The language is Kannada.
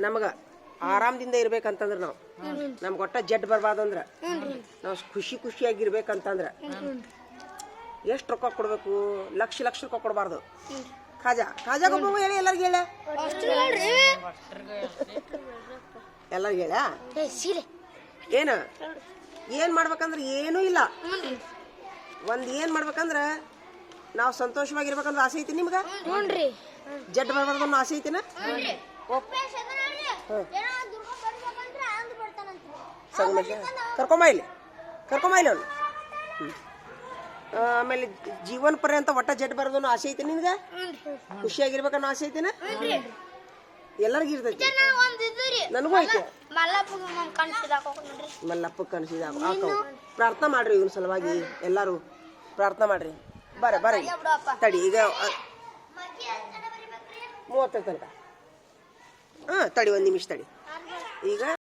ನಮಗೆ ಆರಾಮದಿಂದ ಇರ್ಬೇಕಂತಂದ್ರೆ ನಾವು ನಮ್ಗೆ ಒಟ್ಟ ಜಡ್ ಬರಬಾರ್ದು ಅಂದ್ರೆ ನಾವು ಖುಷಿಯಾಗಿರ್ಬೇಕಂತಂದ್ರೆ ಎಷ್ಟು ರೊಕ್ಕ ಕೊಡ್ಬೇಕು? ಲಕ್ಷ ರೊಕ್ಕ ಕೊಡಬಾರ್ದು. ಖಾಜಾ ಕೊಡ್ಬೇಕು ಹೇಳಿ ಎಲ್ಲರಿಗೂ ಹೇಳ ಎಲ್ಲರಿಗೂ ಹೇಳ ಏನು ಮಾಡ್ಬೇಕಂದ್ರೆ ಏನೂ ಇಲ್ಲ. ಏನು ಮಾಡ್ಬೇಕಂದ್ರೆ ನಾವು ಸಂತೋಷವಾಗಿರ್ಬೇಕಂದ್ರೆ ಆಸೆ ಐತಿ ನಿಮ್ಗೆ? ಜಡ್ ಬರಬಾರ್ದು ಅನ್ನೋ ಆಸೆ ಐತಿನ? ಕರ್ಕೊಂಬ ಇಲ್ಲಿ ಅವನು. ಆಮೇಲೆ ಜೀವನ ಪರ್ಯಂತ ಒಟ್ಟ ಜಡ್ ಬರೋದು ಅನ್ನೋ ಆಸೆ ಐತಿ ನಿನ್ಗೆ? ಖುಷಿಯಾಗಿರ್ಬೇಕನ್ನೋ ಆಸೆ ಐತಿನ? ಎಲ್ಲರಿಗೂ ಇರ್ತೈತಿ, ನನಗೂ ಐತೆ. ಮಲ್ಲಪ್ಪ ಕನಸಿದಾಗ ಪ್ರಾರ್ಥನಾ ಮಾಡ್ರಿ, ಇವನ್ ಸಲುವಾಗಿ ಎಲ್ಲಾರು ಪ್ರಾರ್ಥನಾ ಮಾಡ್ರಿ. ಬರ್ರಿ ತಡಿ, ಈಗ 30 ತನಕ ತಡಿ, 1 ನಿಮಿಷ ತಡಿ. ಈಗ